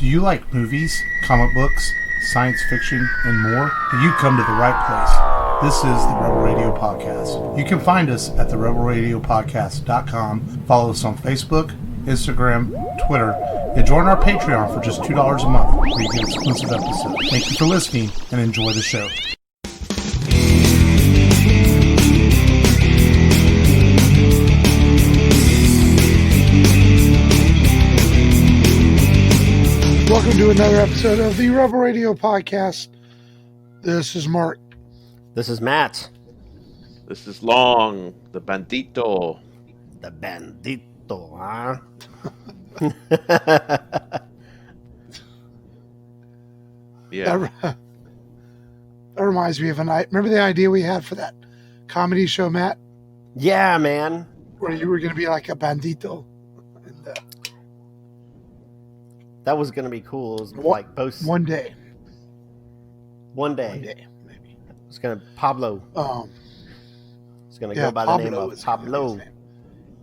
Do you like movies, comic books, science fiction, and more? Then you come to the right place. This is the Rebel Radio Podcast. You can find us at therebelradiopodcast.com. Follow us on Facebook, Instagram, Twitter, and join our Patreon for just $2 a month where you get exclusive episodes. Thank you for listening and enjoy the show. Welcome to another episode of the Rebel Radio Podcast. This is Mark. This is Matt. This is Long, the bandito. The bandito, huh? Yeah. That reminds me of a night. Remember the idea we had for that comedy show, Matt? Yeah, man. Where you were going to be like a bandito. And, that was going to be cool. It was like post one day. One day, maybe. It's going to Pablo. It's going to go by Pablo the name of Pablo.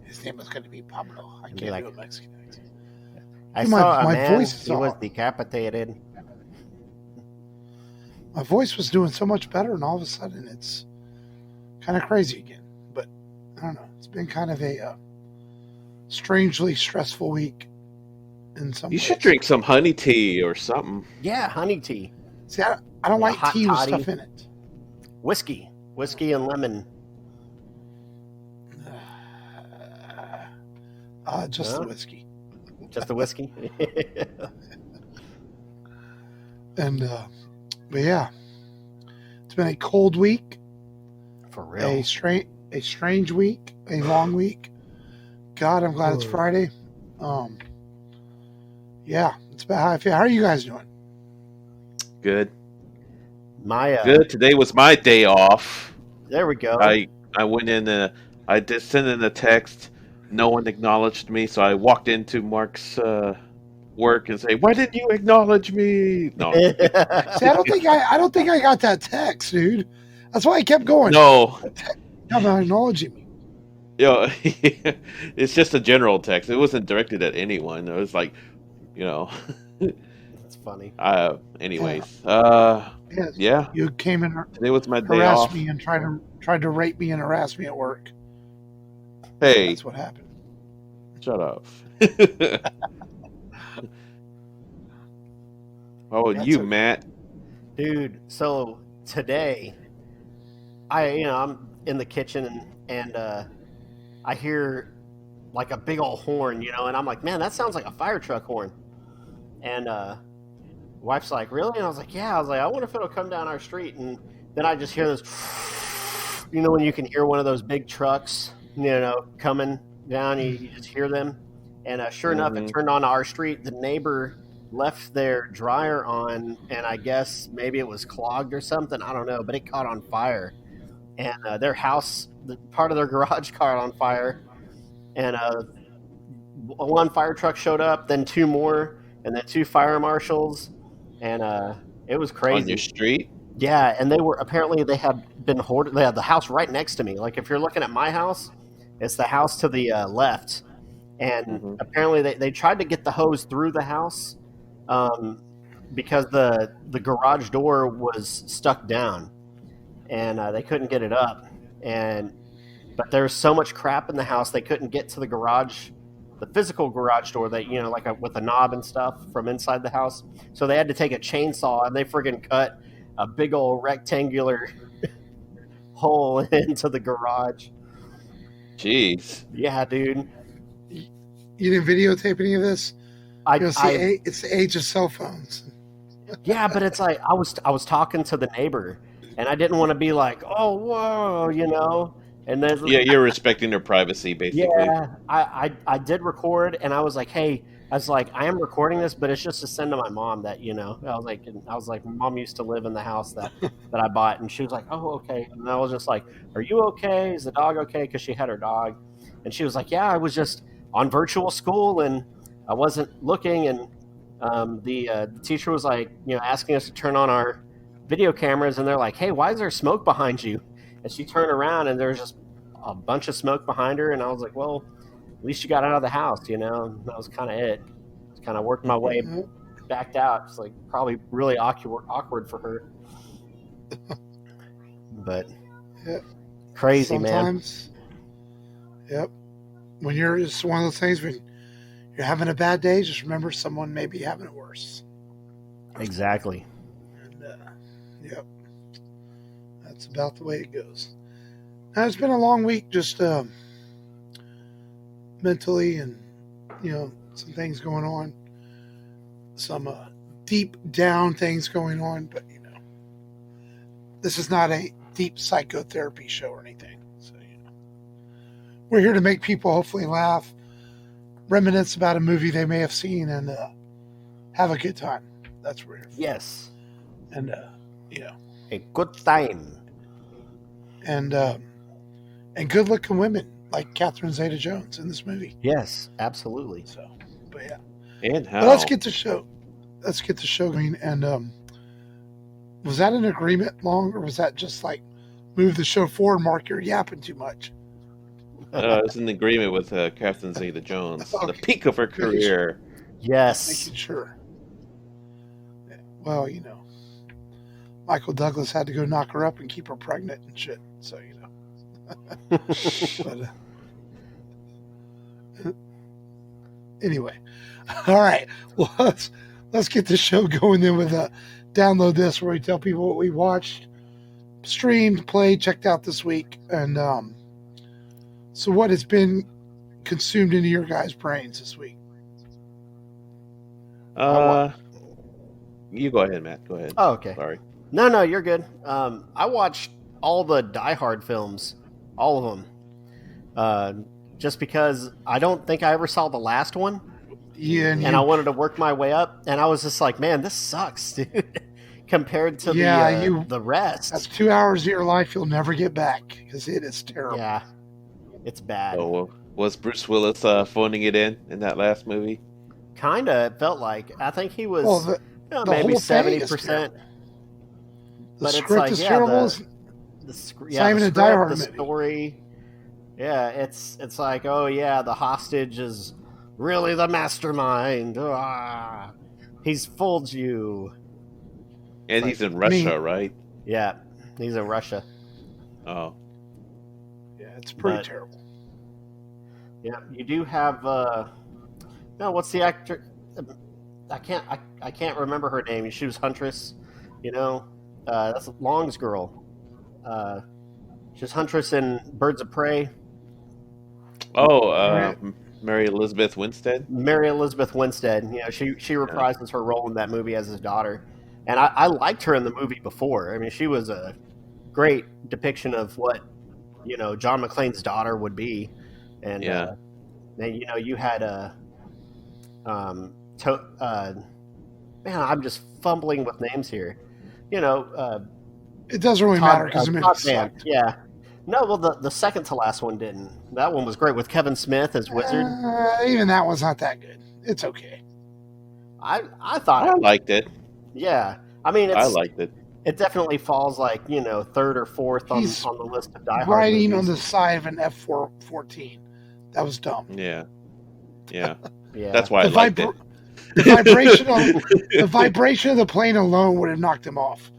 His name was going to be Pablo. I can't do a Mexican accent. I saw my a man. voice He was decapitated. My voice was doing so much better, and all of a sudden it's kind of crazy again. But I don't know. It's been kind of a strangely stressful week. You should drink some honey tea or something. Yeah, honey tea. See, I don't like tea with stuff in it. Whiskey and lemon. Just the whiskey. Just the whiskey. And but yeah, it's been a cold week. For real. A strange week. A long week. God, I'm glad it's Friday. Yeah, it's about how I feel. How are you guys doing? Good. Good. Today was my day off. There we go. I went in. I did send in a text. No one acknowledged me, so I walked into Mark's work and say, "Why didn't you acknowledge me?" No. See, I don't think I got that text, dude. That's why I kept going. No. You're not acknowledging me. Yeah, it's just a general text. It wasn't directed at anyone. It was like, That's funny. Anyways, Yes. yeah. You came and Today was my day harassed off. me and tried to rape me and harass me at work. Hey, That's what happened. shut up. You, Matt? Dude, so today I'm in the kitchen and I hear like a big old horn, and I'm like, man, that sounds like a fire truck horn. And wife's like, really? And I was like, yeah. I was like, I wonder if it'll come down our street. And then I just hear this, when you can hear one of those big trucks, coming down, you just hear them. And sure enough, it turned on our street. The neighbor left their dryer on, and I guess maybe it was clogged or something. I don't know, but it caught on fire. And their house, part of their garage caught on fire. And one fire truck showed up, then two more, and then two fire marshals. And it was crazy. On your street? Yeah, and they had been hoarded. They had the house right next to me. Like if you're looking at my house, it's the house to the left. And apparently they tried to get the hose through the house because the garage door was stuck down. And they couldn't get it up. But there's so much crap in the house, they couldn't get to the garage, the physical garage door that, with a knob and stuff from inside the house. So they had to take a chainsaw and they friggin' cut a big old rectangular hole into the garage. Jeez. Yeah, dude. You didn't videotape any of this? It's the age of cell phones. Yeah, but it's like I was talking to the neighbor. And I didn't want to be like, oh, whoa, And then you're respecting their privacy, basically. Yeah, I did record, and I was like, hey, I am recording this, but it's just to send to my mom that, I was like, Mom used to live in the house that I bought, and she was like, oh, okay. And I was just like, are you okay? Is the dog okay? Because she had her dog. And she was like, yeah, I was just on virtual school, and I wasn't looking. And the teacher was like, asking us to turn on our video cameras, and they're like, hey, why is there smoke behind you? And she turned around and there's just a bunch of smoke behind her, and I was like, well, at least you got out of the house, And that was kind of it. Just kind of worked my way backed out. It's like probably really awkward for her. But Yeah. crazy, man. Sometimes, yep. When you're just one of those things when you're having a bad day, just remember someone may be having it worse. Exactly. And, yep. That's about the way it goes. Now, it's been a long week, just mentally, and some things going on, some deep down things going on. But this is not a deep psychotherapy show or anything. So we're here to make people hopefully laugh, reminisce about a movie they may have seen, and have a good time. That's what we're here for. Yes. And a good time. And good looking women like Catherine Zeta-Jones in this movie. Yes, absolutely. So, but yeah. And how? But let's get the show going. And was that an agreement, Long, or was that just like move the show forward, Mark? You're yapping too much. It's an agreement with Catherine Zeta-Jones. Okay. The peak of her career. Yes. Making sure. Yeah. Well, Michael Douglas had to go knock her up and keep her pregnant and shit. So but, anyway, all right. Well, let's get the show going then with download this, where we tell people what we watched, streamed, played, checked out this week, and so what has been consumed into your guys' brains this week? You go ahead, Matt. Go ahead. Oh, okay. Sorry. No, you're good. I watched all the Die Hard films, all of them, just because I don't think I ever saw the last one. Yeah, and I wanted to work my way up, and I was just like, man, this sucks, dude, compared to the rest. That's 2 hours of your life you'll never get back, because it is terrible. Yeah, it's bad. So, was Bruce Willis phoning it in that last movie? Kinda, it felt like. I think he was maybe 70%. The script is terrible. It's not even a Die Hard movie. Story. Yeah, it's like, oh yeah, the hostage is really the mastermind. Ah, he's fooled you. And he's in Russia, right? Yeah, he's in Russia. Oh. Yeah, it's pretty terrible. Yeah, you do have what's the actor? I can't remember her name. She was Huntress, that's Long's girl. She's Huntress in Birds of Prey. Oh, Mary Elizabeth Winstead. Mary Elizabeth Winstead. She reprises her role in that movie as his daughter, and I liked her in the movie before. I mean, she was a great depiction of what John McClane's daughter would be, and then you had man, I'm just fumbling with names here. It doesn't really matter because it sucked. Yeah. No, well, the second to last one didn't. That one was great with Kevin Smith as Wizard. Even that one's not that good. It's okay. I thought I liked it. Yeah, I mean, I liked it. It definitely falls like third or fourth on the list of Die Hard riding movies. on the side of an F-14. That was dumb. Yeah. Yeah. That's why I liked it. The vibration of the plane alone would have knocked him off.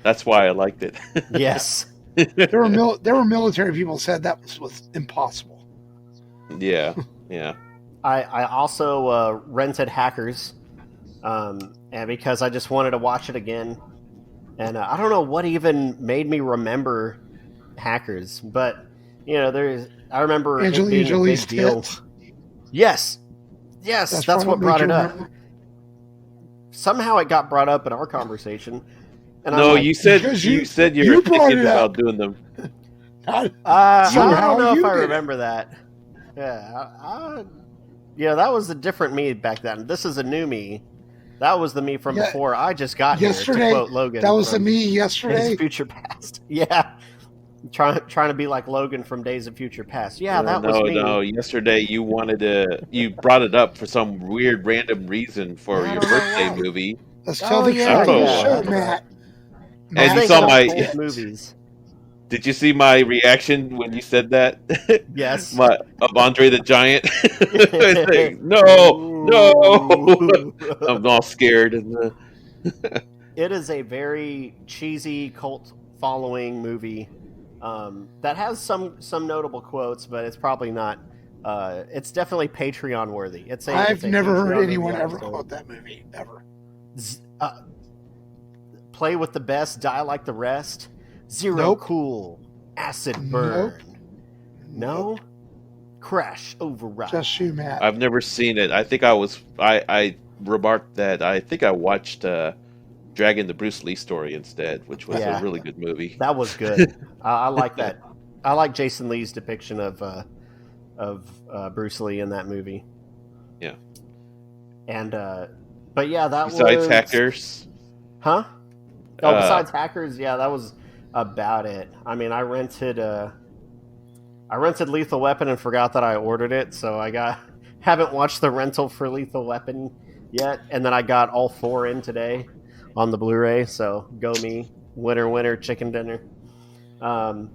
That's why I liked it. Yes. There were military people who said that was impossible. Yeah. Yeah. I also rented Hackers, and because I just wanted to watch it again, and I don't know what even made me remember Hackers, but I remember Angelina it being Jolie's a big deal. tits. Yes, that's what brought it up. Somehow it got brought up in our conversation. And no, you said you're thinking about doing them. I don't know if I remember that. Yeah, that was a different me back then. This is a new me. That was the me from before I just got yesterday. Here, to quote Logan. That was the me yesterday. Days of Future Past. Yeah. Trying to be like Logan from Days of Future Past. Yeah, that was me. No, yesterday you brought it up for some weird random reason for your birthday movie. Let's tell the show, Matt. And you saw my movies. Did you see my reaction when you said that? Yes. Of Andre the Giant? Like, no, No, I'm all scared. And It is a very cheesy cult following movie that has some notable quotes, but it's probably not. It's definitely Patreon worthy. I've never heard Patreon anyone movie ever episode. quote that movie ever. Play with the best, die like the rest. Zero Nope. cool, acid burn. No, crash override. Just you, Matt. I've never seen it. I think I remarked that I think I watched Dragon the Bruce Lee story instead, which was Yeah. a really good movie. That was good. I like that. I like Jason Lee's depiction of Bruce Lee in that movie. Yeah. And but yeah, that Besides was Hackers, Huh? Oh, besides Hackers, yeah, that was about it. I mean, I rented Lethal Weapon and forgot that I ordered it, so haven't watched the rental for Lethal Weapon yet, and then I got all 4 in today on the Blu-ray. So go me, winner, chicken dinner. But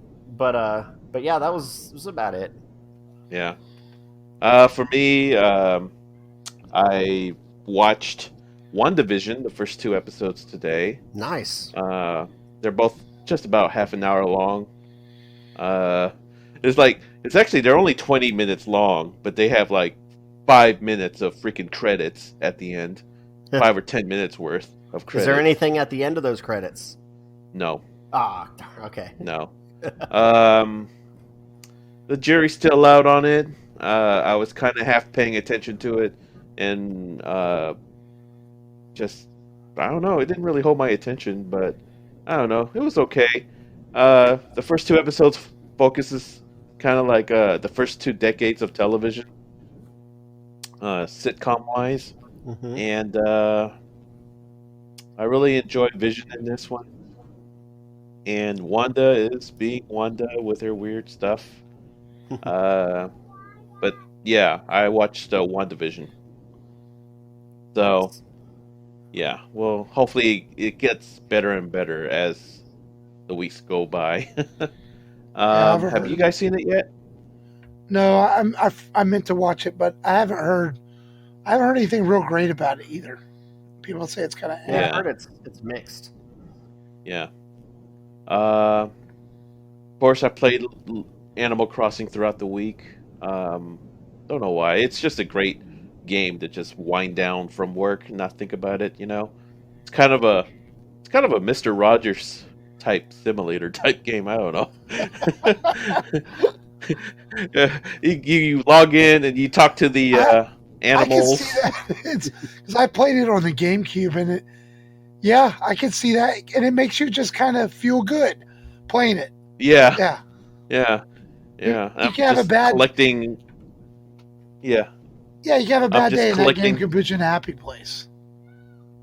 yeah, that was about it. yeah. For me, I watched WandaVision, the first 2 episodes today. Nice. They're both just about half an hour long. They're only 20 minutes long, but they have like 5 minutes of freaking credits at the end. 5 or 10 minutes worth of credits. Is there anything at the end of those credits? No. Ah, okay. No. The jury's still out on it. I was kind of half paying attention to it, and just, I don't know, it didn't really hold my attention, but I don't know, it was okay. The first 2 episodes focuses kind of like the first 2 decades of television, sitcom-wise, Mm-hmm. and I really enjoyed Vision in this one. And Wanda is being Wanda with her weird stuff. But yeah, I watched WandaVision. So, yeah, well, hopefully it gets better and better as the weeks go by. I've Have heard. you guys seen it yet? No, I meant to watch it, but I haven't heard anything real great about it either. People say it's kind of Yeah, Yeah. I heard it's mixed. Yeah. Of course, I played Animal Crossing throughout the week. Don't know why. It's just a great game to just wind down from work and not think about it. It's kind of a Mr. Rogers type simulator type game. I don't know. you log in and you talk to the animals. I can see that because I played it on the GameCube, and I can see that, and it makes you just kind of feel good playing it. Yeah, Yeah, yeah. You I'm can have a just bad- collecting. Yeah, yeah. You can have a bad just day, and that collecting- game can put you in a happy place.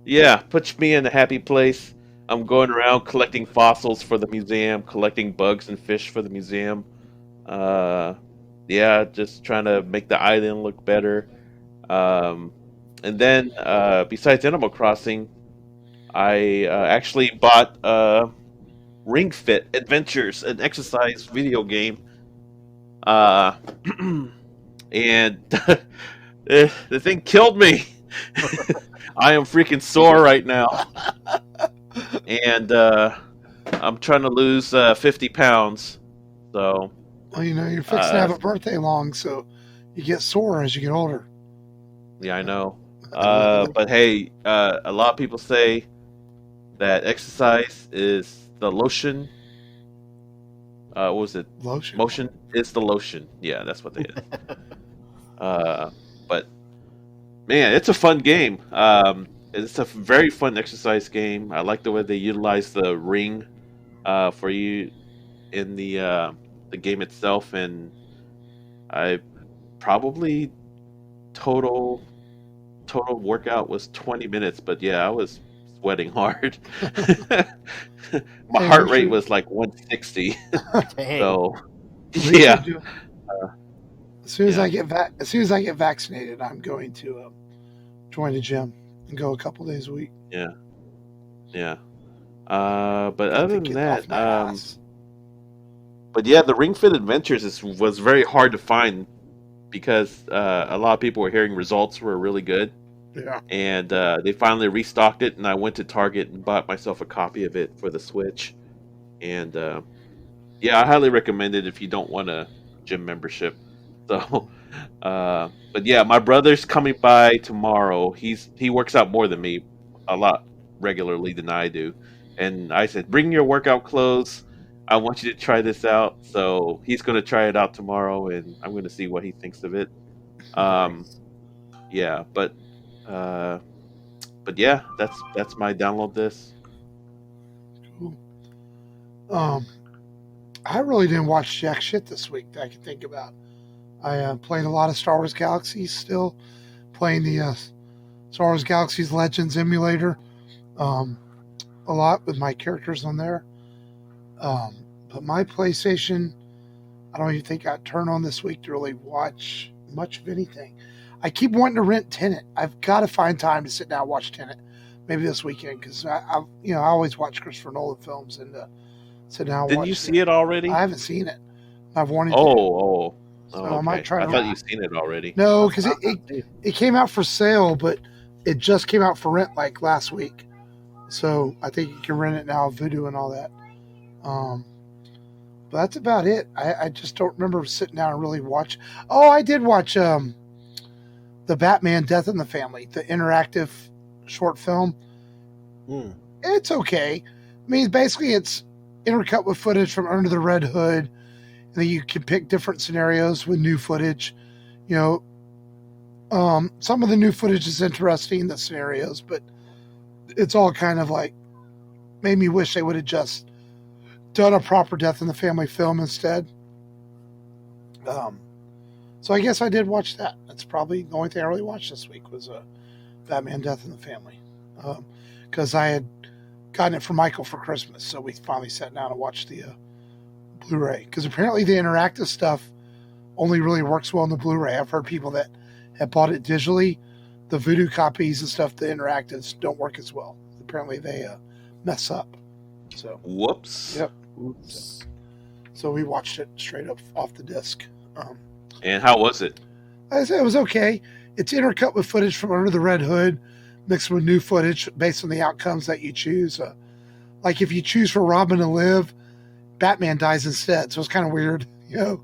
yeah. Puts me in a happy place. I'm going around collecting fossils for the museum, collecting bugs and fish for the museum. Just trying to make the island look better. And then, besides Animal Crossing, I actually bought Ring Fit Adventures, an exercise video game. And the thing killed me. I am freaking sore right now. And I'm trying to lose 50 pounds. So, Well, you're fixing to have a birthday long, so you get sore as you get older. yeah, I know. But hey, a lot of people say that exercise is the lotion. What was it? Lotion. Motion is the lotion. Yeah, that's what they is. But man, it's a fun game. It's a very fun exercise game. I like the way they utilize the ring for you in the game itself, and I probably total workout was 20 minutes, but yeah, I was sweating hard. My Hey, heart we rate should- was like 160. Dang. So We yeah. should do- As soon as Yeah. I get vaccinated, I'm going to join the gym and go a couple days a week. Yeah. But other than Get that, off my ass. but yeah, the Ring Fit Adventures was very hard to find because a lot of people were hearing results were really good, Yeah. and they finally restocked it. And I went to Target and bought myself a copy of it for the Switch. And yeah, I highly recommend it if you don't want a gym membership. So, but yeah, my brother's coming by tomorrow. He works out more than me, a lot regularly than I do. And I said, bring your workout clothes. I want you to try this out. So he's going to try it out tomorrow, and I'm going to see what he thinks of it. Um, Nice. yeah, uh, but yeah, that's my download this. Cool. Um, I really didn't watch jack shit this week that I can think about. I played a lot of Star Wars Galaxies still, playing the Star Wars Galaxies Legends emulator um, a lot with my characters on there. But my PlayStation, I don't even think I turned on this week to really watch much of anything. I keep wanting to rent Tenet. I've got to find time to sit down and watch Tenet, maybe this weekend, because I always watch Christopher Nolan films and sit down and Didn't watch you it. see it already? I haven't seen it. I've wanted to. Oh, So oh, I might okay. try I to thought you'd seen it already. No, because That's what I thought, too. it came out for sale, but it just came out for rent like last week. So I think you can rent it now, Vudu and all that. But that's about it. I just don't remember sitting down and really watch. Oh, I did watch the Batman Death in the Family, the interactive short film. It's okay. I mean, basically it's intercut with footage from Under the Red Hood. And then you can pick different scenarios with new footage. You know, some of the new footage is interesting, the scenarios, but it's all kind of like made me wish they would have just done a proper Death in the Family film instead. So I guess I did watch that. That's probably the only thing I really watched this week was Batman Death in the Family. Because I had gotten it for Michael for Christmas, so we finally sat down and watched the Blu-ray. Because apparently the interactive stuff only really works well on the Blu-ray. I've heard people that have bought it digitally. The Vudu copies and stuff, the interactives don't work as well. Apparently they mess up. So Whoops. yep. Oops. So we watched it straight up off the disc. And how was it? I said it was okay. It's intercut with footage from Under the Red Hood, mixed with new footage based on the outcomes that you choose. Like if you choose for Robin to live, Batman dies instead. So it's kind of weird. You know,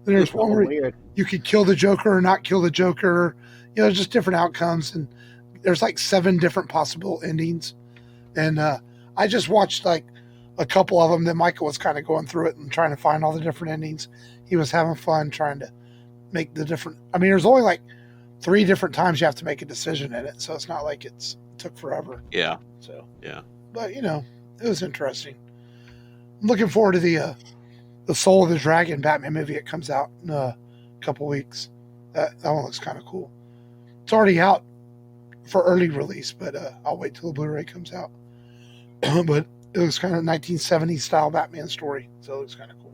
there's one where Weird. you could kill the Joker or not kill the Joker. You know, just different outcomes, and there's like 7 different possible endings. And I just watched like a couple of them. Then Michael was kind of going through it and trying to find all the different endings. He was having fun trying to make the different. I mean, there's only like 3 different times you have to make a decision in it, so it's not like it took forever. Yeah. So Yeah. but you know, it was interesting. I'm looking forward to the Soul of the Dragon Batman movie. It comes out in a couple weeks. That one looks kind of cool. It's already out for early release, but I'll wait till the Blu-ray comes out. But it looks kind of 1970s style Batman story, so it looks kind of cool.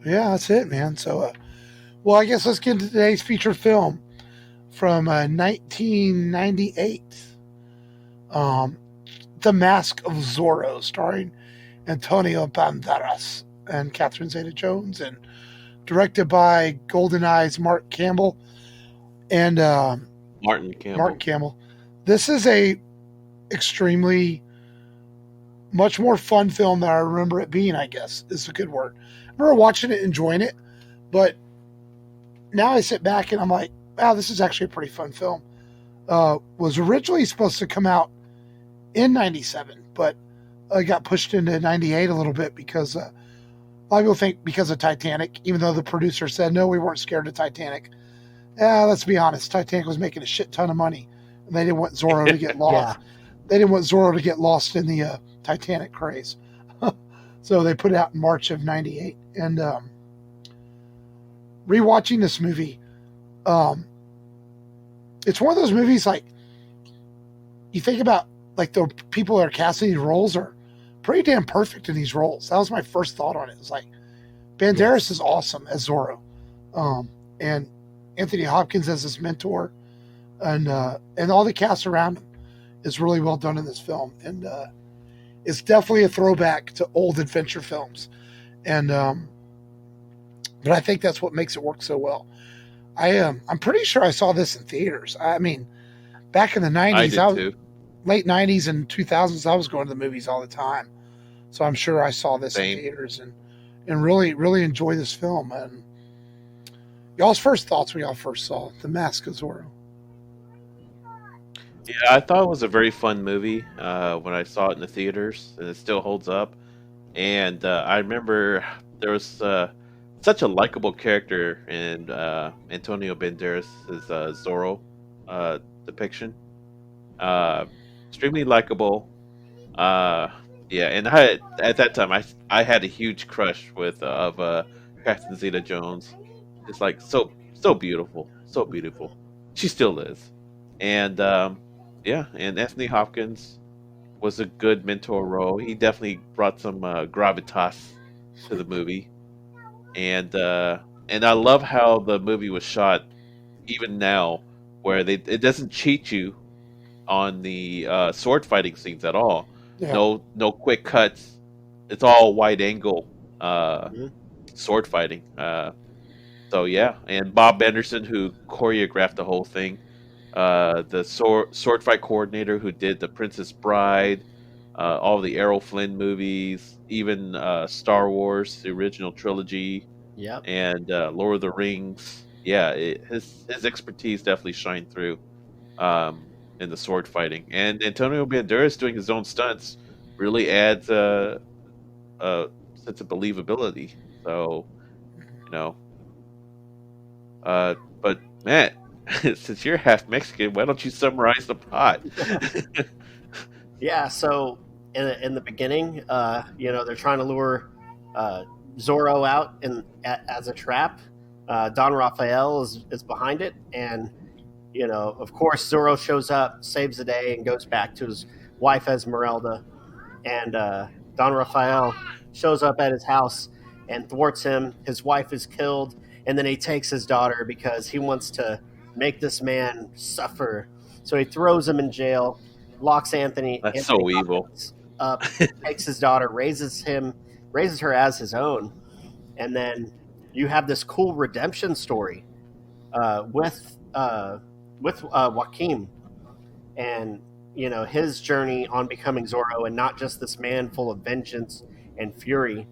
But yeah, that's it, man. So, well, I guess let's get into today's feature film from 1998. The Mask of Zorro, starring Antonio Banderas and Catherine Zeta-Jones, and directed by GoldenEye's Mark Campbell and Martin Campbell. Mark Campbell. This is a extremely much more fun film than I remember it being, I guess is a good word. I remember watching it, enjoying it, but now I sit back and I'm like, wow, this is actually a pretty fun film. Was originally supposed to come out in 97, but it got pushed into 98 a little bit because a lot of people think because of Titanic, even though the producer said, no, we weren't scared of Titanic. Let's be honest, Titanic was making a shit ton of money, and they didn't want Zorro to get lost. Yeah. They didn't want Zorro to get lost in the Titanic craze. So they put it out in March of 98. And rewatching this movie, it's one of those movies like you think about like the people that are casting these roles are pretty damn perfect in these roles. That was my first thought on it. It's like Banderas is awesome as Zorro, and Anthony Hopkins as his mentor, and all the cast around him is really well done in this film, and it's definitely a throwback to old adventure films, and but I think that's what makes it work so well. I'm pretty sure I saw this in theaters. I mean, back in the I '90s, did too. late '90s and 2000s, I was going to the movies all the time. So I'm sure I saw this in Same. theaters and really really enjoy this film. And y'all's first thoughts when y'all first saw The Mask of Zorro? Yeah, I thought it was a very fun movie when I saw it in the theaters, and it still holds up. And I remember there was such a likable character in Antonio Banderas' Zorro depiction. Uh, Extremely likable. Uh, yeah, and at that time I had a huge crush with of Captain Zeta-Jones. It's like so beautiful, so beautiful. She still is, and yeah, and Anthony Hopkins was a good mentor role. He definitely brought some gravitas to the movie, and I love how the movie was shot even now, where it doesn't cheat you on the sword fighting scenes at all. Yeah. No quick cuts. It's all wide angle uh, Mhm. sword fighting. So yeah, and Bob Anderson who choreographed the whole thing, the sword fight coordinator who did the Princess Bride, all the Errol Flynn movies, even Star Wars, the original trilogy, Yep. and Lord of the Rings. Yeah, his expertise definitely shined through in the sword fighting, and Antonio Banderas doing his own stunts really adds a sense of believability. So you know, but Matt, since you're half Mexican, why don't you summarize the plot? Yeah. So in the beginning, they're trying to lure uh, Zorro out as a trap. Don Rafael is behind it, and of course, Zorro shows up, saves the day, and goes back to his wife Esmeralda. And Don Rafael shows up at his house and thwarts him. His wife is killed, and then he takes his daughter because he wants to make this man suffer. So he throws him in jail, locks That's Anthony so evil. Hopkins up, takes his daughter, raises her as his own, and then you have this cool redemption story uh, with uh, with Joaquin and his journey on becoming Zorro, and not just this man full of vengeance and fury.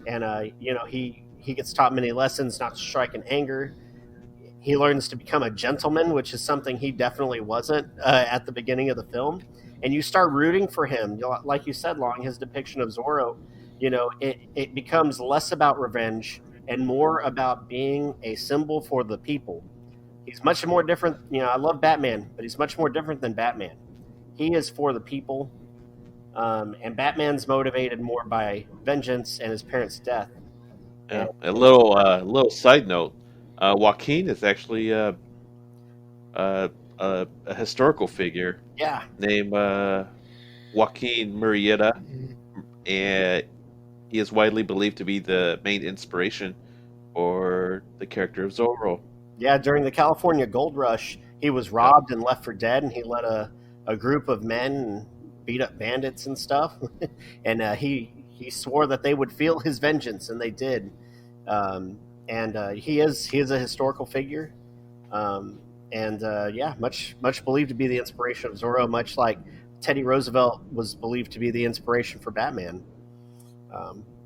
And he gets taught many lessons not to strike in anger. He learns to become a gentleman, which is something he definitely wasn't at the beginning of the film. And you start rooting for him, like you said, Long. His depiction of Zorro, it becomes less about revenge and more about being a symbol for the people. He's much more different. I love Batman, but he's much more different than Batman. He is for the people, and Batman's motivated more by vengeance and his parents' death. Yeah. And, A and little side note. Joaquin is actually uh, a historical figure yeah, named Joaquin Murrieta, Mhm. and he is widely believed to be the main inspiration for the character of Zorro. yeah. During the California Gold Rush, he was Yep. robbed and left for dead, and he led a group of men and beat up bandits and stuff. And he swore that they would feel his vengeance, and they did. And he is a historical figure. Um, and yeah, much believed to be the inspiration of Zorro, much like Teddy Roosevelt was believed to be the inspiration for Batman.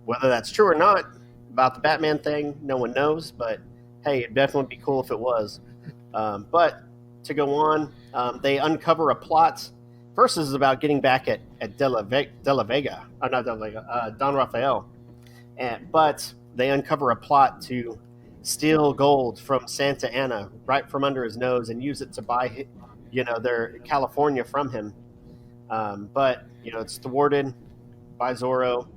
Whether that's true or not about the Batman thing, no one knows. But hey, it'd definitely be cool if it was. But to go on, they uncover a plot. First, this is about getting back at De La Vega, not De La Vega, Don Rafael. But they uncover a plot to steal gold from Santa Ana right from under his nose and use it to buy, their California from him. But it's thwarted by Zorro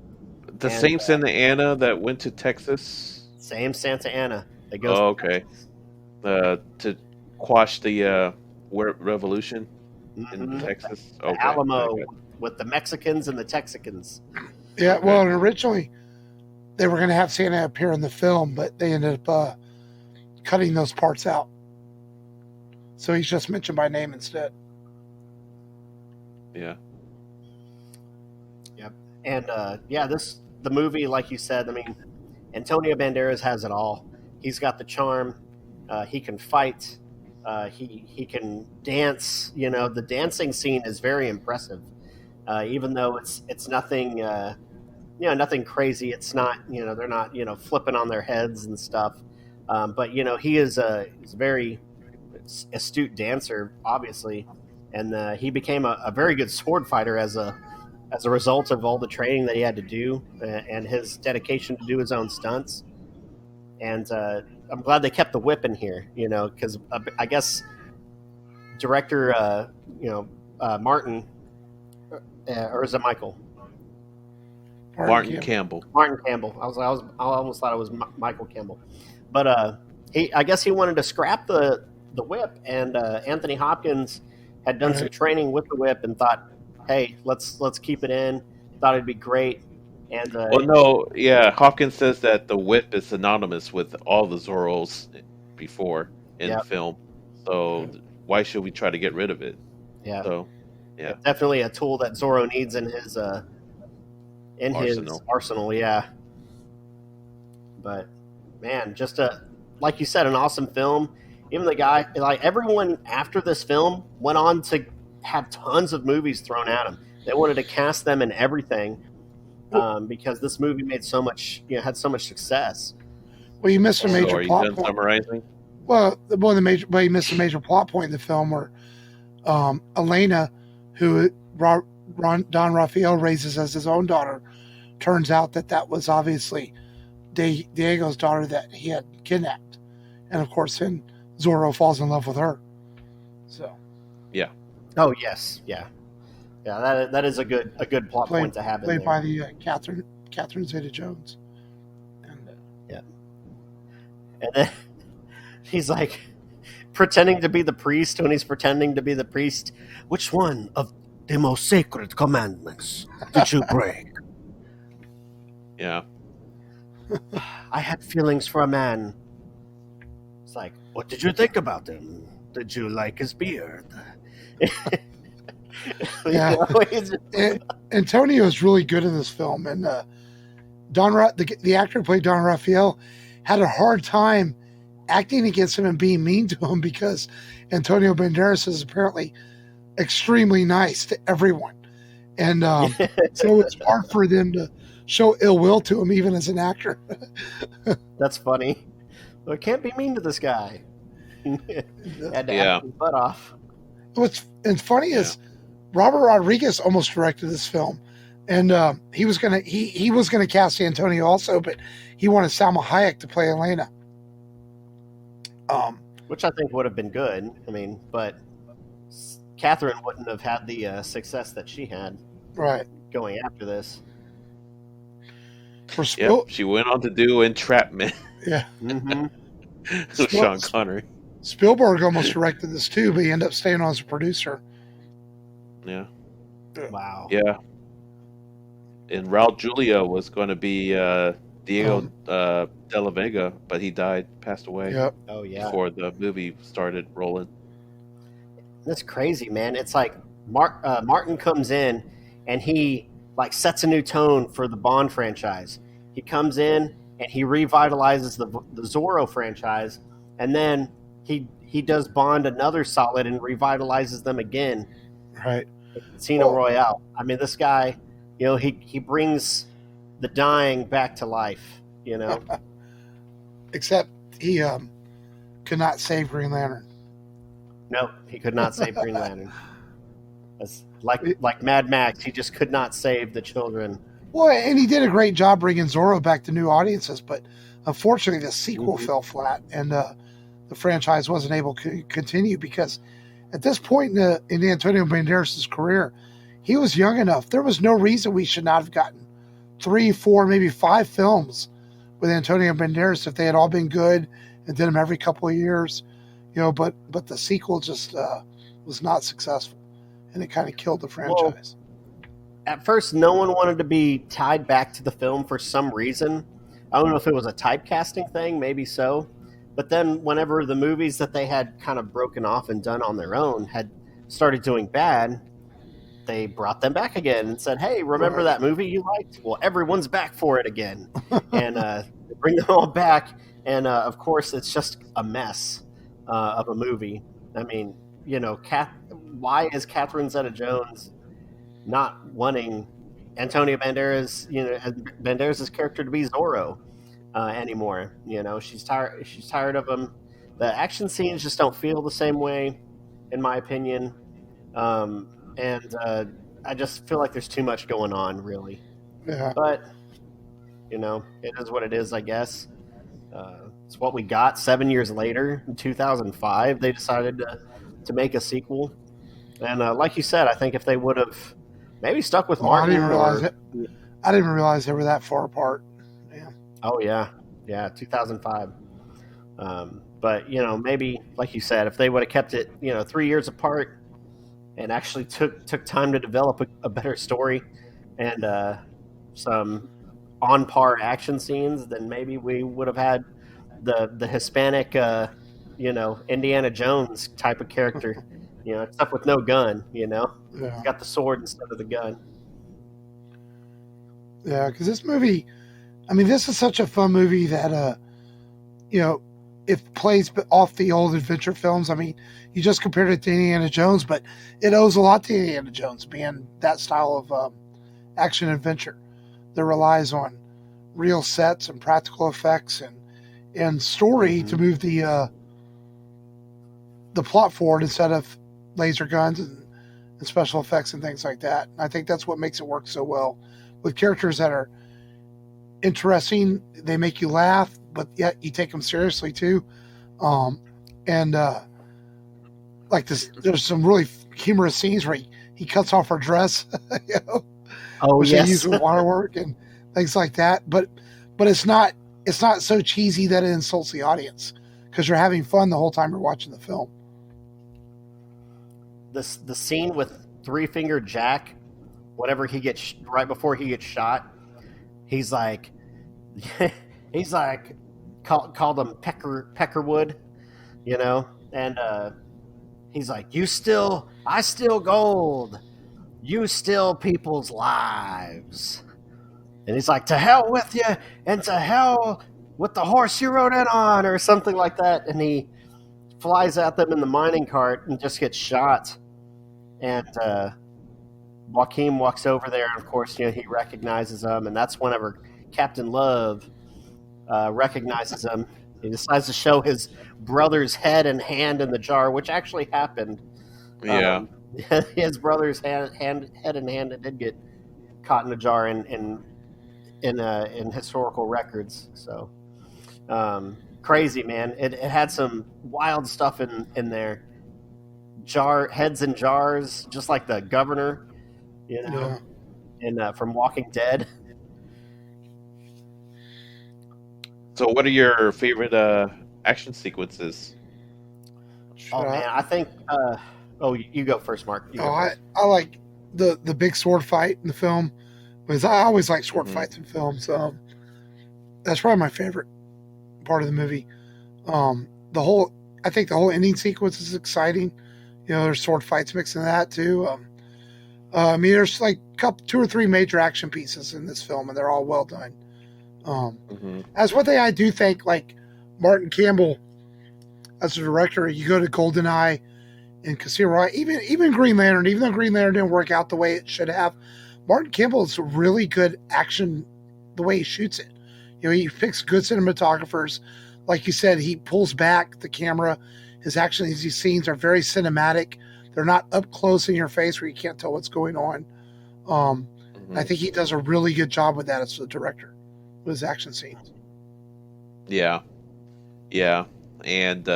The and same Santa Ana that went to Texas. same Santa Ana that goes Oh, to okay. Texas. To quash the revolution in Hmm. Texas. The Okay, I Alamo got. with the Mexicans and the Texicans. Yeah, Okay. well, and originally they were going to have Santa appear in the film, but they ended up cutting those parts out. So he's just mentioned by name instead. Yeah. Yep. And the movie, like you said, I mean, Antonio Banderas has it all. he's got the charm. He can fight. He can dance. The dancing scene is very impressive, even though it's nothing. Nothing crazy. It's not. They're not. Flipping on their heads and stuff. But he is he's a very astute dancer, obviously, and he became a very good sword fighter as a result of all the training that he had to do and his dedication to do his own stunts. And I'm glad they kept the whip in here, because I guess director, Martin, or is it Michael? Martin Campbell. Martin Campbell. I almost thought it was Michael Campbell, but I guess he wanted to scrap the whip, and Anthony Hopkins had done some training with the whip and thought, hey, let's keep it in. Thought it'd be great. And Hopkins says that the whip is synonymous with all the Zorros before in the film. So why should we try to get rid of it? Yeah. So definitely a tool that Zorro needs in his arsenal. Yeah. But man, just like you said, an awesome film. Even the guy, like everyone after this film went on to have tons of movies thrown at him. They wanted to cast them in everything because this movie made so much, had so much success. Well, you missed a major plot point. Summarizing? Well, you missed a major plot point in the film where Elena, who Don Rafael raises as his own daughter, turns out that was obviously Diego's daughter that he had kidnapped, and of course, then Zorro falls in love with her. So. Yeah. Oh yes, yeah. That is a good plot point to have in there. Played by the Catherine Zeta-Jones. And then he's like pretending to be the priest when he's pretending to be the priest. Which one of the most sacred commandments did you break? Yeah. I had feelings for a man. It's like, what did you think about him? Did you like his beard? Yeah. Antonio is really good in this film, and the actor who played Don Rafael had a hard time acting against him and being mean to him because Antonio Banderas is apparently extremely nice to everyone, and so it's hard for them to show ill will to him even as an actor. That's funny. Well, I can't be mean to this guy. Had to act his butt off. What's funny is Robert Rodriguez almost directed this film, and he was gonna cast Antonio also, but he wanted Salma Hayek to play Elena, which I think would have been good. I mean, but Catherine wouldn't have had the success that she had, right? Going after this. She went on to do Entrapment. Yeah. Mm-hmm. So Sean Connery. Spielberg almost directed this too, but he ended up staying on as a producer. Yeah. Wow. Yeah. And Raul Julia was going to be Diego de la Vega, but he passed away. Yep. Oh yeah. Before the movie started rolling. That's crazy, man. It's like Martin comes in and he like sets a new tone for the Bond franchise. He comes in and he revitalizes the Zorro franchise, and then he does Bond another solid and revitalizes them again. Right. Casino Royale. I mean, this guy, he brings the dying back to life, Except he could not save Green Lantern. No, he could not save Green Lantern. That's like Mad Max, he just could not save the children. Well, and he did a great job bringing Zorro back to new audiences, but unfortunately the sequel fell flat, and the franchise wasn't able to continue because at this point in Antonio Banderas' career, he was young enough. There was no reason we should not have gotten 3, 4, maybe 5 films with Antonio Banderas if they had all been good and did them every couple of years, but the sequel just was not successful, and it kind of killed the franchise. At first, no one wanted to be tied back to the film for some reason. I don't know if it was a typecasting thing, maybe so. But then whenever the movies that they had kind of broken off and done on their own had started doing bad, they brought them back again and said, hey, remember that movie you liked? Well, everyone's back for it again. And bring them all back. And of course, it's just a mess of a movie. I mean, why is Catherine Zeta-Jones not wanting Antonio Banderas, Banderas' character to be Zorro anymore? She's tired. She's tired of him. The action scenes just don't feel the same way, in my opinion. And I just feel like there's too much going on, really. Yeah. But it is what it is, I guess. It's what we got. 7 years later, in 2005, they decided to make a sequel. And like you said, I think if they would have maybe stuck with Martin, I didn't realize it. I didn't realize they were that far apart. Yeah. Oh yeah, 2005. But maybe like you said, if they would have kept it, 3 years apart, and actually took time to develop a better story and some on par action scenes, then maybe we would have had the Hispanic, Indiana Jones type of character, except with no gun. He's got the sword instead of the gun. Yeah, because this movie, I mean, this is such a fun movie that, it plays off the old adventure films. I mean, you just compared it to Indiana Jones, but it owes a lot to Indiana Jones being that style of action adventure that relies on real sets and practical effects and story to move the plot forward instead of laser guns and special effects and things like that. And I think that's what makes it work so well with characters that are interesting. They make you laugh, but yet you take them seriously too. Like this, there's some really humorous scenes where he cuts off her dress, which they use with waterwork and things like that. But it's not so cheesy that it insults the audience because you're having fun the whole time you're watching the film. The scene with Three Finger Jack, whatever he gets right before he gets shot, he's like called him Peckerwood, and he's like, I steal gold, you steal people's lives. And he's like, to hell with you, and to hell with the horse you rode in on, or something like that. And he flies at them in the mining cart and just gets shot. And Joaquin walks over there, and of course, he recognizes him, and that's whenever Captain Love recognizes him. He decides to show his brother's head and hand in the jar, which actually happened. Yeah. His brother's head and hand did get caught in a jar in historical records. So crazy, man. It had some wild stuff in there. Heads in jars, just like the governor, and from Walking Dead. So, what are your favorite action sequences? Oh man, I think. You go first, Mark. I like the big sword fight in the film, because I always like sword fights in films. That's probably my favorite part of the movie. I think the whole ending sequence is exciting. There's sword fights mixed in that too. I mean, there's like two or three major action pieces in this film, and they're all well done. As one thing I do think, like Martin Campbell as a director, you go to GoldenEye and Casino Royale, even Green Lantern, even though Green Lantern didn't work out the way it should have, Martin Campbell is really good action the way he shoots it. He picks good cinematographers. Like you said, he pulls back the camera. His action, these scenes are very cinematic. They're not up close in your face where you can't tell what's going on. I think he does a really good job with that as a director, with his action scenes. Yeah. And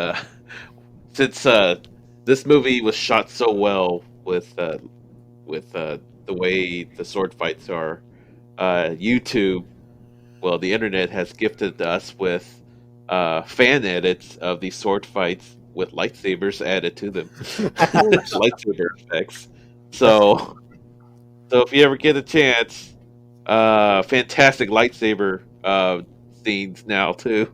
since this movie was shot so well with the way the sword fights are, YouTube, the internet has gifted us with fan edits of these sword fights with lightsabers added to them. Lightsaber effects. So if you ever get a chance, fantastic lightsaber scenes now too.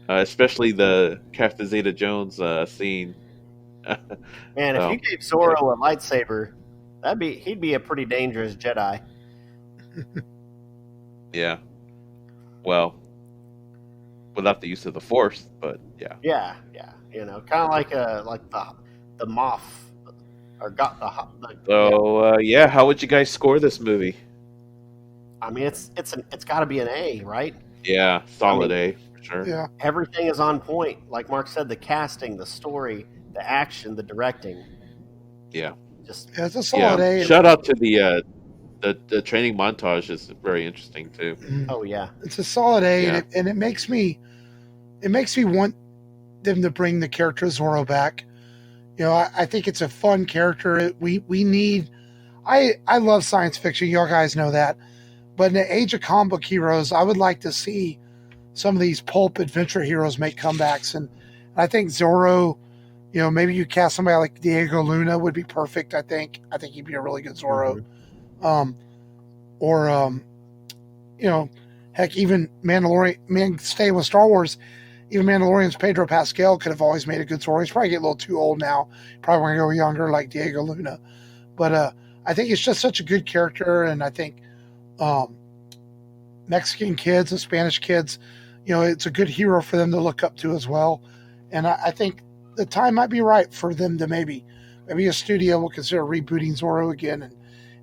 Especially the Captain Zeta-Jones scene. Man, if you gave Zorro a lightsaber, he'd be a pretty dangerous Jedi. Yeah. Well, without the use of the Force. But yeah, Yeah, yeah. Kind of like the Moff or got the yeah. so yeah, how would you guys score this movie? I mean, it's got to be an A, right? Yeah, I solid mean, A for sure. Yeah. everything is on point. Like Mark said, the casting, the story, the action, the directing. Yeah, Just Yeah, it's a solid A. Shout out to the training montage is very interesting too. oh yeah, It's a solid A, Yeah. and it makes me want them to bring the character Zorro back. I think it's a fun character. We need. I love science fiction. Y'all guys know that. But in the age of comic book heroes, I would like to see some of these pulp adventure heroes make comebacks, and I think Zorro. Maybe you cast somebody like Diego Luna would be perfect. I think he'd be a really good Zorro. Or heck, even Mandalorian. Staying with Star Wars, even Mandalorian's Pedro Pascal could have always made a good Zorro. He's probably getting a little too old now. Probably want to go younger like Diego Luna. But I think it's just such a good character, and I think Mexican kids and Spanish kids, it's a good hero for them to look up to as well. And I think the time might be right for them to maybe a studio will consider rebooting Zorro again, and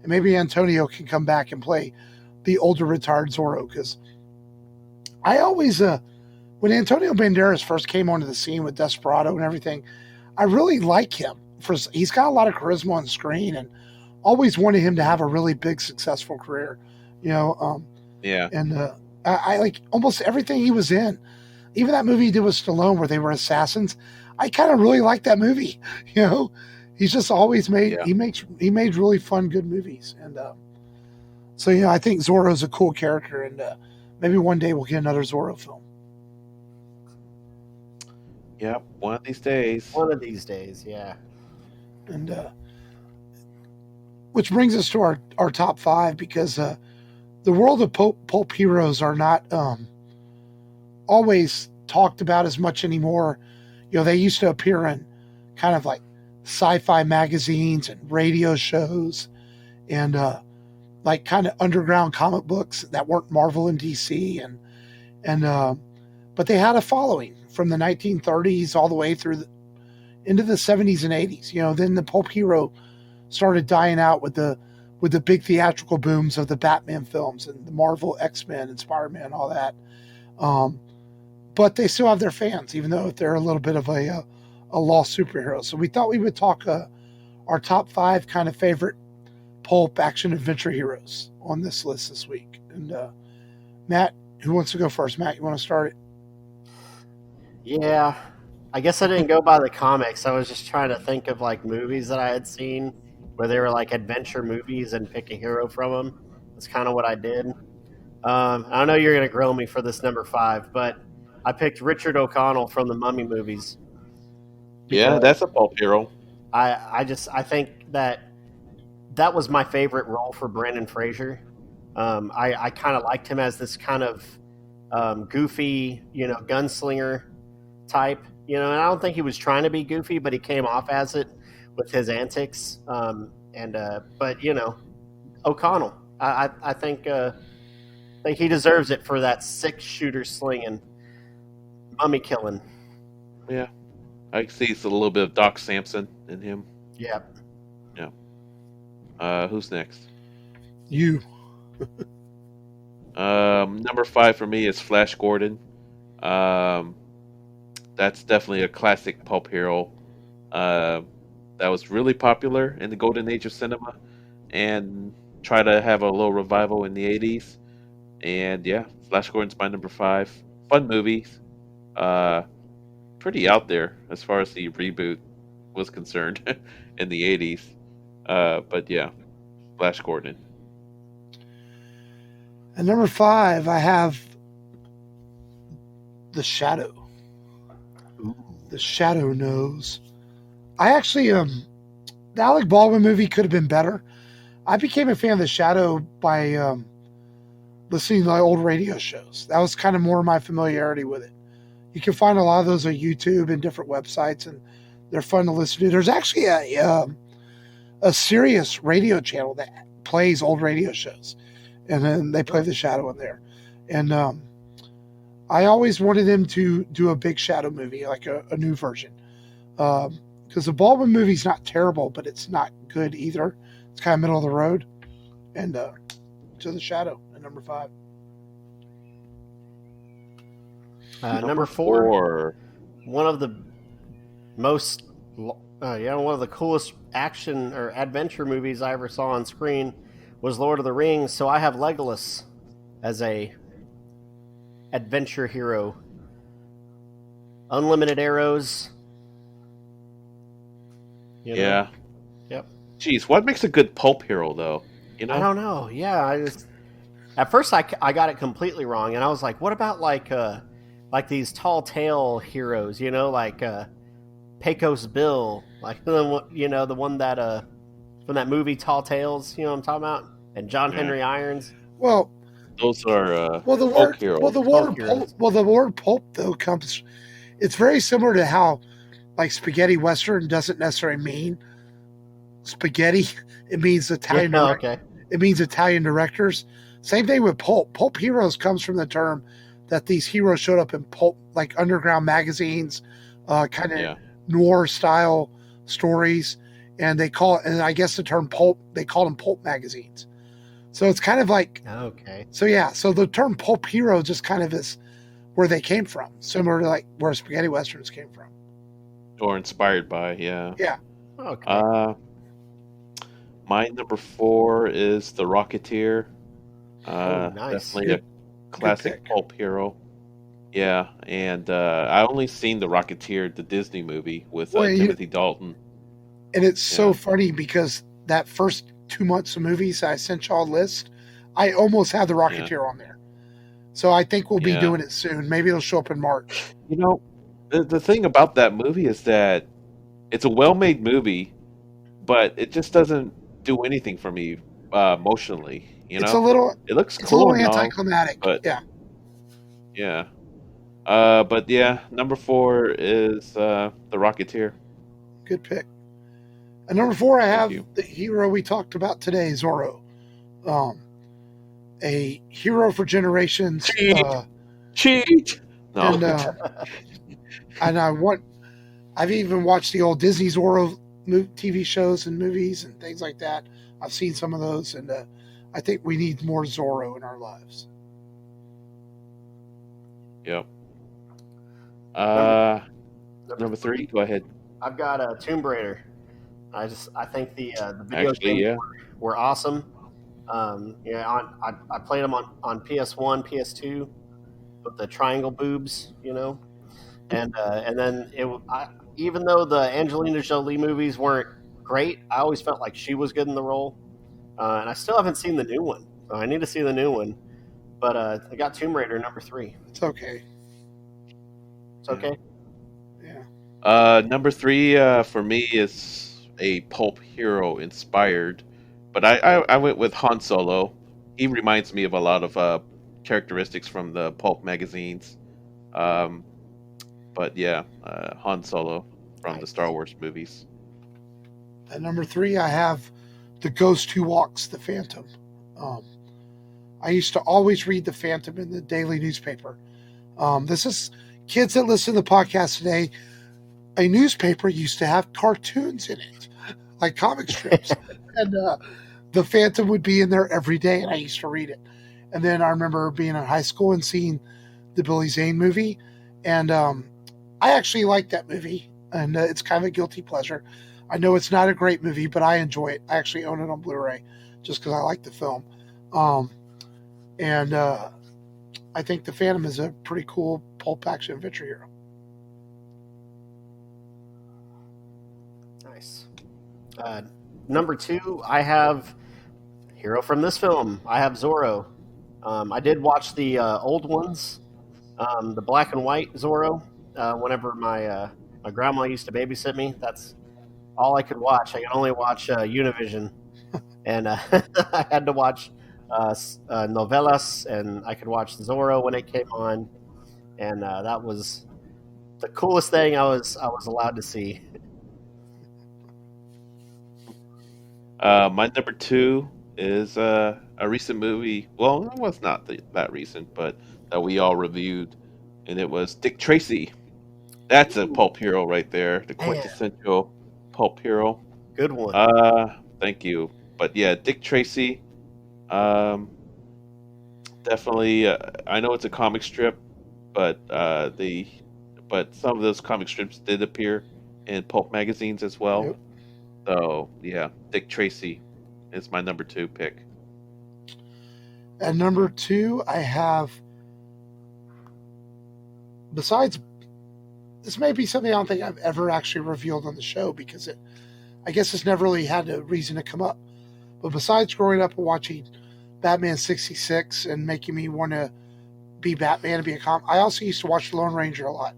maybe Antonio can come back and play the older retired Zorro. Because I always, when Antonio Banderas first came onto the scene with Desperado and everything, I really like him. He's got a lot of charisma on screen, and always wanted him to have a really big, successful career. Yeah. And I like almost everything he was in. Even that movie he did with Stallone where they were assassins. I kind of really like that movie. He's just always made he made really fun, good movies. And so I think Zorro's a cool character, and maybe one day we'll get another Zorro film. Yep, one of these days. one of these days, yeah. And which brings us to our top 5, because the world of pulp heroes are not always talked about as much anymore. They used to appear in kind of like sci-fi magazines and radio shows, and like kind of underground comic books that weren't Marvel and DC, and but they had a following from the 1930s all the way through into the 70s and 80s. Then the pulp hero started dying out with the big theatrical booms of the Batman films and the Marvel X-Men and Spider-Man, all that. But they still have their fans, even though they're a little bit of a lost superhero. So we thought we would talk our top 5 kind of favorite pulp action adventure heroes on this list this week. And Matt, who wants to go first? Matt, you want to start it? Yeah, I guess I didn't go by the comics. I was just trying to think of like movies that I had seen where they were like adventure movies and pick a hero from them. That's kind of what I did. I know you're going to grill me for this number 5, but I picked Richard O'Connell from the Mummy movies. Yeah, that's a pulp hero. I think that was my favorite role for Brendan Fraser. I kind of liked him as this kind of goofy, gunslinger type, and I don't think he was trying to be goofy, but he came off as it with his antics. But O'Connell, I think he deserves it for that 6-shooter slinging, mummy killing. Yeah, I see it's a little bit of Doc Samson in him. Yeah. Yeah. Who's next? You. Number 5 for me is Flash Gordon. That's definitely a classic pulp hero. That was really popular in the golden age of cinema, and try to have a little revival in the 80s. And yeah, Flash Gordon's my number 5. Fun movie. Pretty out there as far as the reboot was concerned in the 80s. But yeah, Flash Gordon. And number 5, I have The Shadow. Ooh. The Shadow Knows. I actually, the Alec Baldwin movie could have been better. I became a fan of The Shadow by listening to my old radio shows. That was kind of more of my familiarity with it. You can find a lot of those on YouTube and different websites, and they're fun to listen to. There's actually a Sirius radio channel that plays old radio shows, and then they play The Shadow in there. And I always wanted them to do a Big Shadow movie, like a new version. Because the Baldwin movie's not terrible, but it's not good either. It's kind of middle of the road. And To the Shadow at number 5. Number 4, one of the most, one of the coolest action or adventure movies I ever saw on screen was Lord of the Rings. So I have Legolas as a adventure hero. Unlimited arrows. You know? Yeah. Yep. Jeez, what makes a good pulp hero, though? You know? I don't know. Yeah, at first I got it completely wrong, and I was like, what about like these tall tale heroes? You know, like Pecos Bill, like the one that from that movie Tall Tales. You know what I'm talking about? And John Henry Irons. Well, those are the folk heroes. the word pulp though comes. It's very similar to how like spaghetti western doesn't necessarily mean spaghetti. It means Italian. Yeah, okay. It means Italian directors. Same thing with pulp. Pulp heroes comes from the term that these heroes showed up in pulp, like underground magazines, kind of noir style stories, and and I guess the term pulp, they call them pulp magazines. So it's kind of like, okay. So the term pulp hero just kind of is where they came from, similar to like where spaghetti westerns came from. Or inspired by, yeah. Yeah. Okay. My number 4 is The Rocketeer. Nice. Definitely a classic pulp hero. Yeah, and I only seen The Rocketeer, the Disney movie with Timothy Dalton. And it's so funny because that first 2 months of movies I sent y'all a list, I almost had The Rocketeer on there. So I think we'll be doing it soon. Maybe it'll show up in March. You know, the thing about that movie is that it's a well-made movie, but it just doesn't do anything for me emotionally. You know, it looks cool, a little anticlimactic, but number 4 is The Rocketeer. Good pick. And number 4, I have the hero we talked about today, Zorro. A hero for generations. Cheat. No. And I've even watched the old Disney Zorro TV shows and movies and things like that. I've seen some of those, and I think we need more Zorro in our lives. Yep. Number 3, go ahead. I've got Tomb Raider. I think the video games were awesome. I played them on PS1, PS2 with the triangle boobs, you know, and then even though the Angelina Jolie movies weren't great, I always felt like she was good in the role, and I still haven't seen the new one, so I need to see the new one. But I got Tomb Raider number 3. It's okay. It's okay. Yeah. Number 3 for me is a pulp hero inspired, but I went with Han Solo. He reminds me of a lot of characteristics from the pulp magazines. But yeah, Han Solo from the Star Wars movies. At number 3, I have the ghost who walks the Phantom. I used to always read the Phantom in the daily newspaper. This is kids that listen to the podcast today. A newspaper used to have cartoons in it, like comic strips. And the Phantom would be in there every day, and I used to read it. And then I remember being in high school and seeing the Billy Zane movie. And I actually liked that movie, and it's kind of a guilty pleasure. I know it's not a great movie, but I enjoy it. I actually own it on Blu-ray just because I like the film. And I think the Phantom is a pretty cool pulp action adventure hero. Nice. Number 2, I have hero from this film. I have Zorro. I did watch the old ones, the black and white Zorro. Whenever my grandma used to babysit me, that's all I could watch. I could only watch Univision, and I had to watch novelas, and I could watch Zorro when it came on, and that was the coolest thing I was allowed to see. My number 2 is a recent movie. Well, it was not that recent, but that we all reviewed. and it was Dick Tracy. That's a pulp hero right there, the Man. quintessential pulp hero. Good one. Thank you. But yeah, Dick Tracy. Definitely. I know it's a comic strip, but some of those comic strips did appear in pulp magazines as well. Yep. So yeah, Dick Tracy is my number 2 pick. At number 2, I have, besides, this may be something I don't think I've ever actually revealed on the show because I guess it's never really had a reason to come up. But besides growing up and watching Batman 66 and making me want to be Batman and be a cop, I also used to watch the Lone Ranger a lot.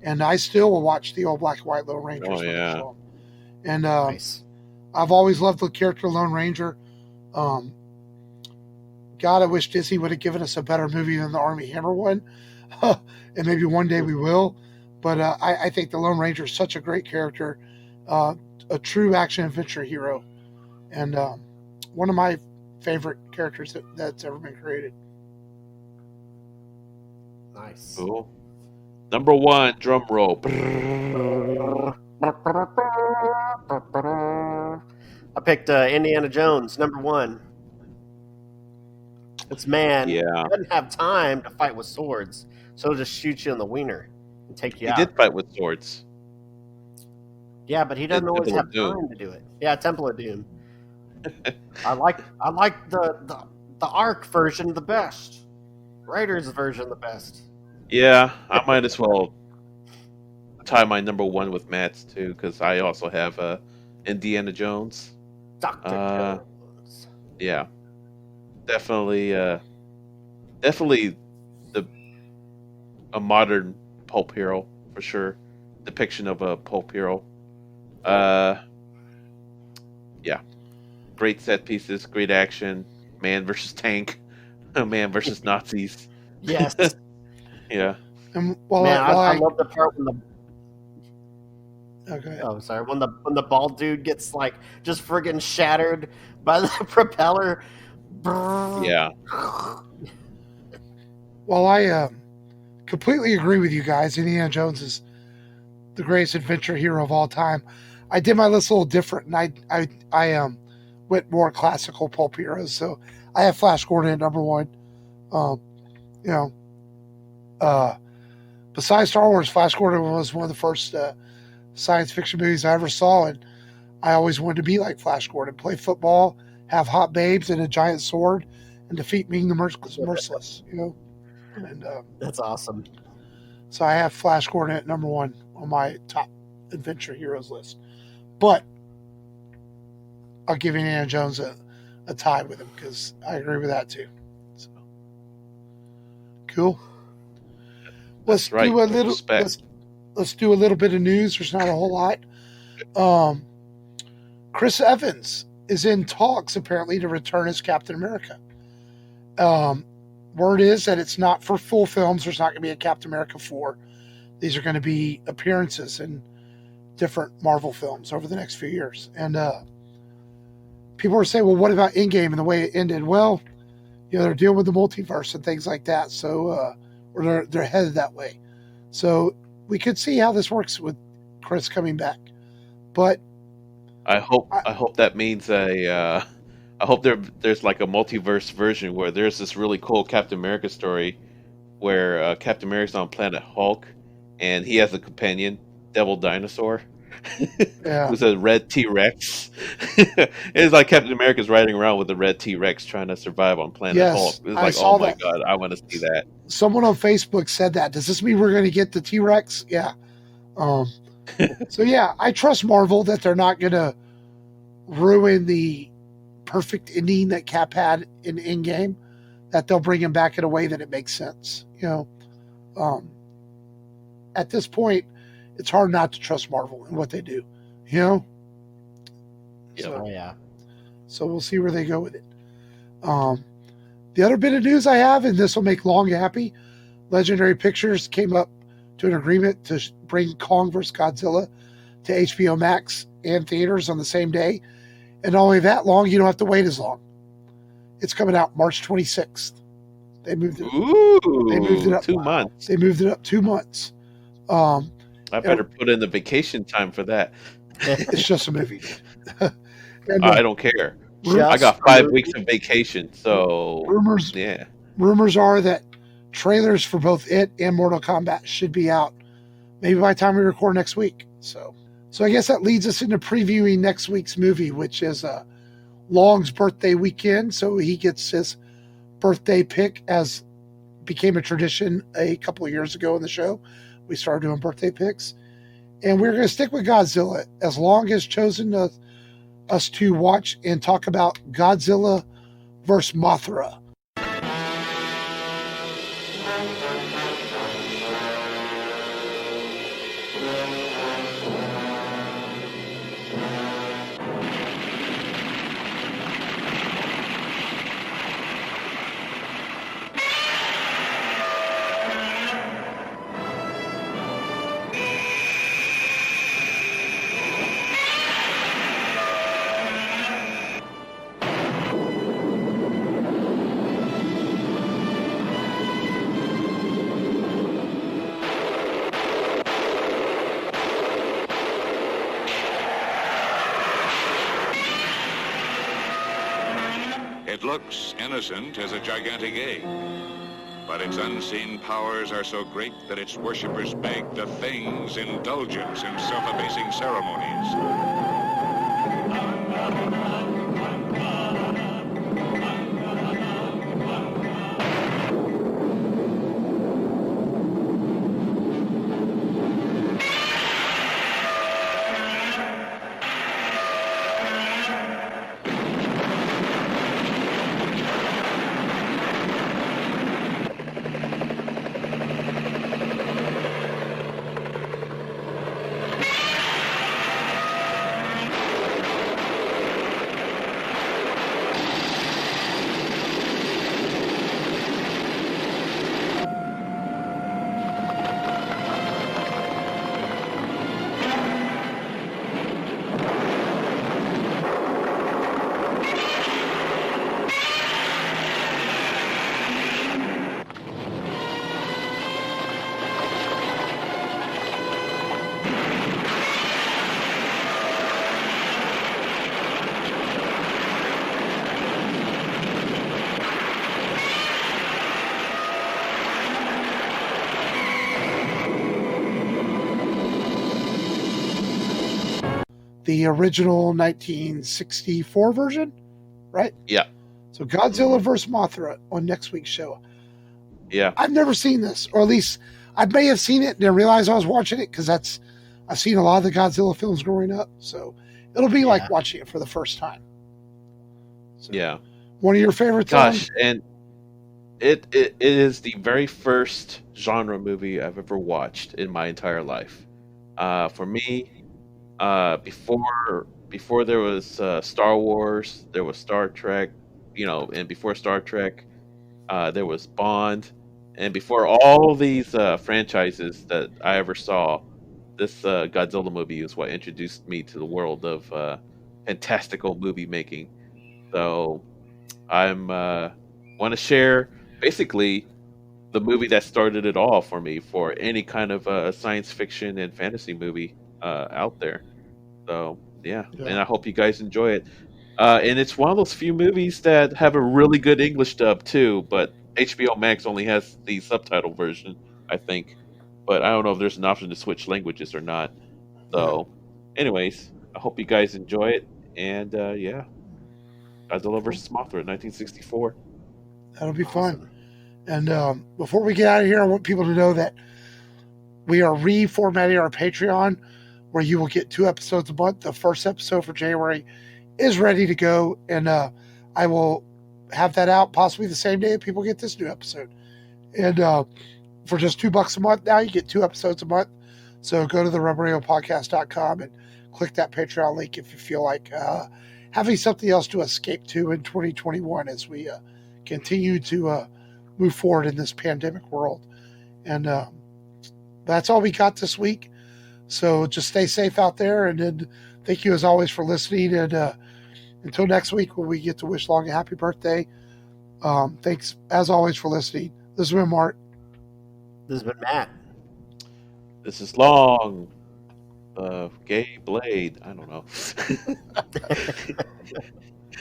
And I still will watch the old black and white Lone Rangers. Oh, yeah. And Nice. I've always loved the character Lone Ranger. God, I wish Disney would have given us a better movie than the Armie Hammer one. And maybe one day we will. But I think the Lone Ranger is such a great character, a true action-adventure hero, and one of my favorite characters that's ever been created. Nice. Cool. Number 1, drum roll. I picked Indiana Jones, number 1. This man doesn't have time to fight with swords, so he'll just shoot you in the wiener and take you He out. did fight with swords. Yeah, but he doesn't always have time to do it. Yeah, Temple of Doom. I like the Ark version the best. Raiders version the best. Yeah, I might as well tie my number 1 with Matt's too, because I also have Indiana Jones. Dr. Jones. Yeah, definitely a modern pulp hero for sure. Depiction of a pulp hero. Yeah, great set pieces, great action. Man versus tank, man versus Nazis. Yes. Yeah. And I love the part when the okay. Oh, sorry. When the bald dude gets like just friggin' shattered by the propeller. Yeah. Well, I completely agree with you guys. Indiana Jones is the greatest adventure hero of all time. I did my list a little different, and I went more classical pulp heroes. So I have Flash Gordon at number 1. Besides Star Wars, Flash Gordon was one of the first science fiction movies I ever saw, and I always wanted to be like Flash Gordon, play football, have hot babes and a giant sword, and defeat Ming the Merciless. And that's awesome. So I have Flash Gordon at number 1 on my top adventure heroes list, but I'll give Indiana Jones a tie with him because I agree with that too. So cool. Let's do a little. Let's do a little bit of news. There's not a whole lot. Chris Evans is in talks apparently to return as Captain America. Word is that it's not for full films. There's not going to be a Captain America 4. These are going to be appearances in different Marvel films over the next few years. And people were saying, well, what about Endgame and the way it ended? Well, they're dealing with the multiverse and things like that. So, or they're headed that way. So we could see how this works with Chris coming back. But I hope that means I hope there's like a multiverse version where there's this really cool Captain America story where Captain America's on planet Hulk and he has a companion, Devil Dinosaur, who's a red T-Rex. It's like Captain America's riding around with a red T-Rex trying to survive on planet Hulk. It's like, oh my god, I want to see that. Someone on Facebook said that. Does this mean we're going to get the T-Rex? Yeah. So yeah, I trust Marvel that they're not going to ruin the perfect ending that Cap had in Endgame, that they'll bring him back in a way that it makes sense. At this point, it's hard not to trust Marvel and what they do. Yeah. So we'll see where they go with it. The other bit of news I have, and this will make Long happy, Legendary Pictures came up to an agreement to bring Kong vs. Godzilla to HBO Max and theaters on the same day. And not only that long, you don't have to wait as long. It's coming out March 26th. They moved it. They moved it Ooh, up. 2 months. They moved it up 2 months. I better put in the vacation time for that. It's just a movie, dude. And I don't care. I Just got a 5 movie. weeks of vacation, so rumors yeah. rumors are that trailers for both it and Mortal Kombat should be out maybe by the time we record next week. So I guess that leads us into previewing next week's movie, which is Long's birthday weekend. So he gets his birthday pick, as became a tradition a couple of years ago in the show. We started doing birthday picks, and we're going to stick with Godzilla, as Long has chosen us to watch and talk about Godzilla vs. Mothra. It looks innocent as a gigantic egg, but its unseen powers are so great that its worshippers beg the thing's indulgence in self-abasing ceremonies. The original 1964 version, right? Yeah. So Godzilla vs. Mothra on next week's show. Yeah. I've never seen this, or at least I may have seen it and didn't realize I was watching it, because I've seen a lot of the Godzilla films growing up. So it'll be like watching it for the first time. So, Yeah. one of your favorites? Gosh, and it is the very first genre movie I've ever watched in my entire life. For me, before there was Star Wars, there was Star Trek, and before Star Trek, there was Bond, and before all these franchises that I ever saw, this Godzilla movie is what introduced me to the world of fantastical movie making. So I'm want to share basically the movie that started it all for me for any kind of science fiction and fantasy movie out there. So yeah, and I hope you guys enjoy it. And it's one of those few movies that have a really good English dub too, but HBO Max only has the subtitle version, I think. But I don't know if there's an option to switch languages or not. So, anyways, I hope you guys enjoy it. And yeah, Godzilla vs. Mothra, 1964. That'll be fun. And before we get out of here, I want people to know that we are reformatting our Patreon, where you will get 2 episodes a month. The first episode for January is ready to go, and I will have that out possibly the same day that people get this new episode. And for just $2 a month now, you get 2 episodes a month. So go to the RubberRadioPodcast.com and click that Patreon link if you feel like having something else to escape to in 2021 as we continue to move forward in this pandemic world. And that's all we got this week. So just stay safe out there. And then thank you as always for listening. And until next week, when we get to wish Long a happy birthday, Thanks, as always, for listening. This has been Mark. This has been Matt. This is Long. Gay Blade. I don't know.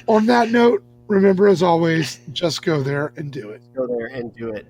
On that note, remember, as always, just go there and do it. Go there and do it.